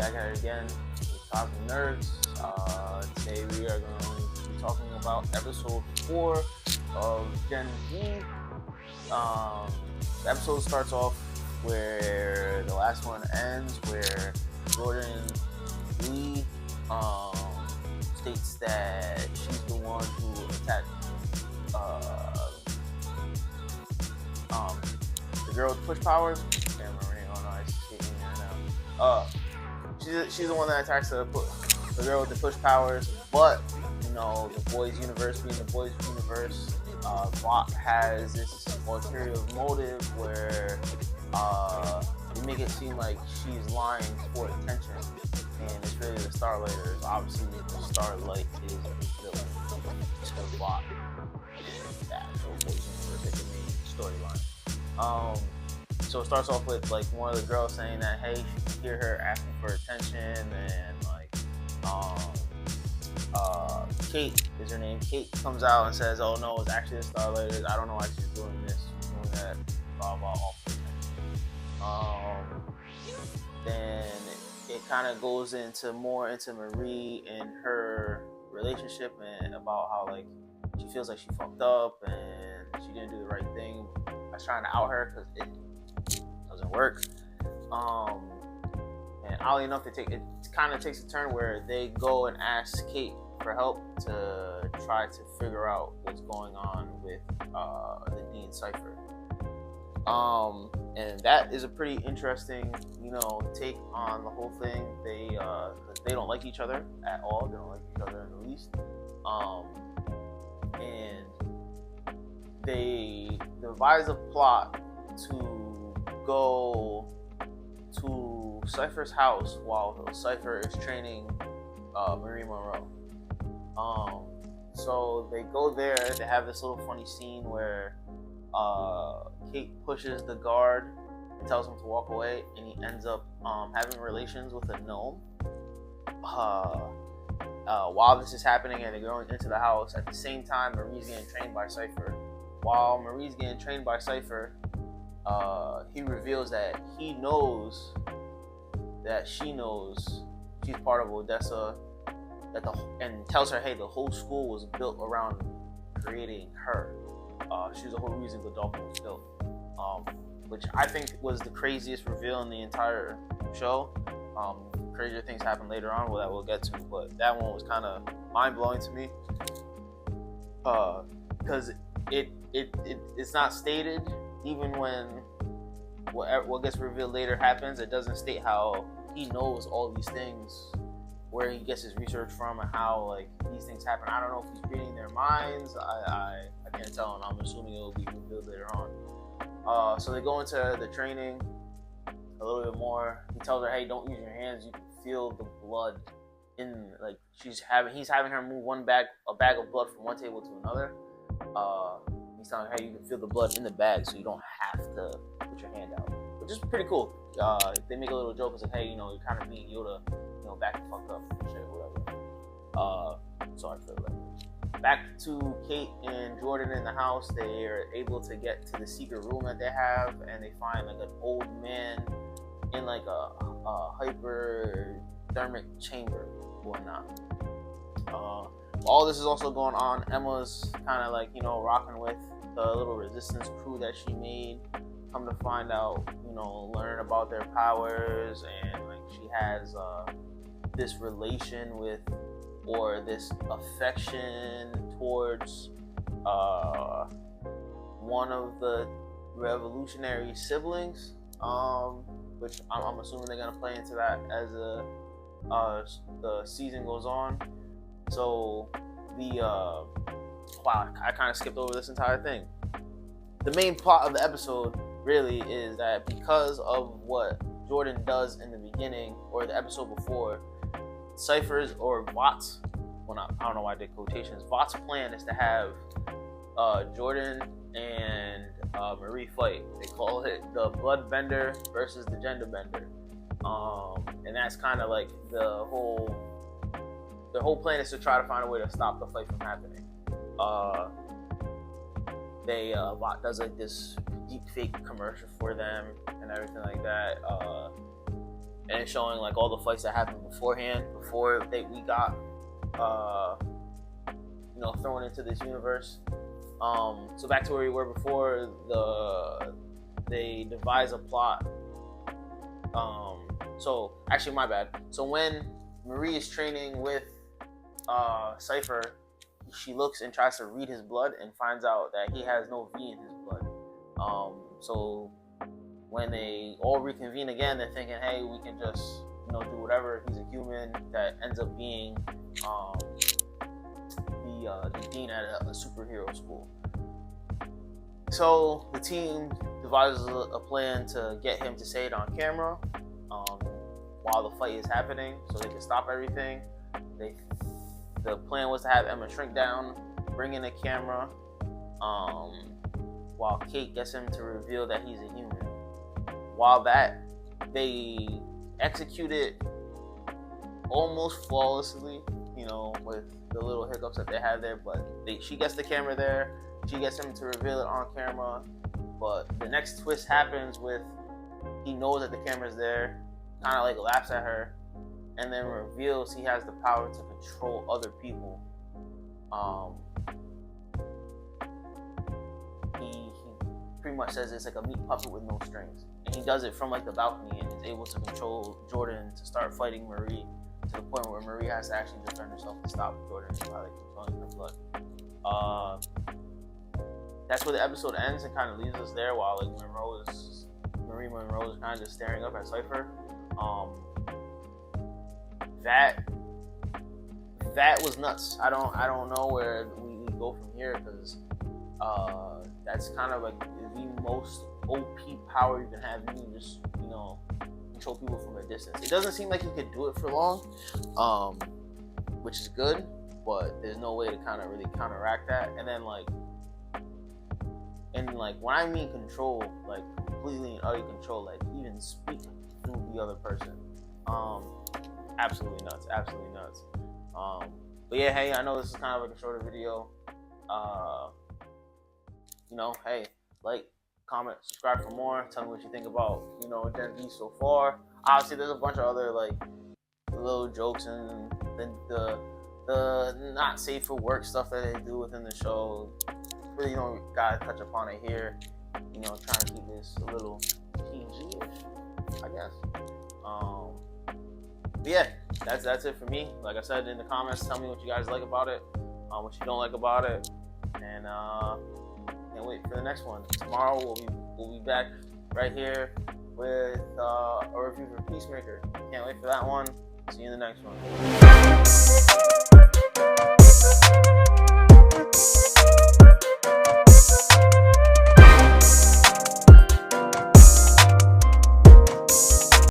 back at it again with Cosmic Nerds. Today we are going to be talking about episode 4 of Gen V. The episode starts off where the last one ends, where Jordan Lee states that she's the one who attacked the girl with push powers. Can't remember her name. Oh no, it's escaping me right now. She's the one that attacks the girl with the push powers. But you know, the boys' universe being the boys' universe, Vought has this ulterior motive where they make it seem like she's lying for attention, and it's really the Starlighters. Obviously, the Starlight is the villain to Vought. That boys' universe is the main storyline. So it starts off with like one of the girls saying that hey, she can hear her asking for attention, and like Kate is her name. Kate comes out and says, "Oh no, it's actually the Starlighters. I don't know why she's doing this, she's doing that, blah blah all for attention." Then it kind of goes into Marie and her relationship, and about how like she feels like she fucked up and she didn't do the right thing. I was trying to out her because it doesn't work. And oddly enough, it kind of takes a turn where they go and ask Kate for help to try to figure out what's going on with the Dean Cipher. And that is a pretty interesting, take on the whole thing. They don't like each other at all. They don't like each other in the least. And they devise a plot to go to Cypher's house while Cypher is training Marie Monroe. So they go there. They have this little funny scene where Kate pushes the guard and tells him to walk away, and he ends up having relations with a gnome. While this is happening and they're going into the house, at the same time Marie's getting trained by Cypher. While Marie's getting trained by Cypher, he reveals that he knows that she knows she's part of Odessa, and tells her, hey, the whole school was built around creating her. She's the whole reason Godolphin was built, which I think was the craziest reveal in the entire show. Crazier things happen later on that we'll get to, but that one was kind of mind-blowing to me, because it's not stated. Even when what gets revealed later happens, it doesn't state how he knows all these things, where he gets his research from, and how like these things happen. I don't know if he's reading their minds. I can't tell, and I'm assuming it will be revealed later on. So they go into the training a little bit more. He tells her, hey, don't use your hands. You can feel the blood in, like, he's having her move a bag of blood from one table to another. He's telling her, hey, you can feel the blood in the bag, so you don't have to put your hand out, which is pretty cool. They make a little joke, it's like, hey, you're kind of being Yoda, back the fuck up, shit, whatever. Sorry for the language. Back to Kate and Jordan in the house. They are able to get to the secret room that they have, and they find like an old man in like a hypodermic chamber, whatnot. All this is also going on. Emma's kind of like, rocking with the little resistance crew that she made. Come to find out, learn about their powers, and like she has this relation with, or this affection towards one of the revolutionary siblings, which I'm assuming they're gonna play into that as the season goes on. So I kind of skipped over this entire thing. The main plot of the episode really is that because of what Jordan does in the beginning, or the episode before, Cypher's, or Vought's, I don't know why I did quotations, Vought's plan is to have Jordan and Marie fight. They call it the Blood Bender versus the Gender Bender. And that's kind of like the whole plan is to try to find a way to stop the fight from happening. Vought does like this deep fake commercial for them and everything like that. And and showing like all the fights that happened beforehand, before we got thrown into this universe. So back to where we were before, they devise a plot. So actually, my bad. So when Marie is training with Cypher, she looks and tries to read his blood and finds out that he has no V in his blood. So when they all reconvene again, they're thinking, hey, we can just do whatever. He's a human that ends up being the dean at a superhero school. So the team devises a plan to get him to say it on camera while the fight is happening, so they can stop everything. The plan was to have Emma shrink down, bring in a camera, while Kate gets him to reveal that he's a human. While they execute it almost flawlessly, with the little hiccups that they had there, but she gets the camera there, she gets him to reveal it on camera, but the next twist happens with he knows that the camera's there, kind of like laughs at her, and then reveals he has the power to control other people. He pretty much says it's like a meat puppet with no strings, and he does it from like the balcony and is able to control Jordan to start fighting Marie, to the point where Marie has to actually defend herself to stop Jordan by like controlling her blood. That's where the episode ends and kind of leaves us there while like Marie Monroe is kind of just staring up at Cypher. That was nuts. I don't know where we go from here, because that's kind of like the most OP power you can have. You can just control people from a distance. It doesn't seem like he could do it for long, which is good, but there's no way to kind of really counteract that. And then when I mean control, like completely and utter control, like even speak through the other person. Absolutely nuts. But yeah, hey, I know this is kind of like a shorter video. Hey, like, comment, subscribe for more. Tell me what you think about, Gen V so far. Obviously, there's a bunch of other like little jokes and the not safe for work stuff that they do within the show. Really don't gotta touch upon it here. Trying to keep this a little PG-ish, I guess. But yeah, that's it for me. Like I said in the comments, tell me what you guys like about it, what you don't like about it, and can't wait for the next one. Tomorrow we'll be back right here with a review for Peacemaker. Can't wait for that one. See you in the next one.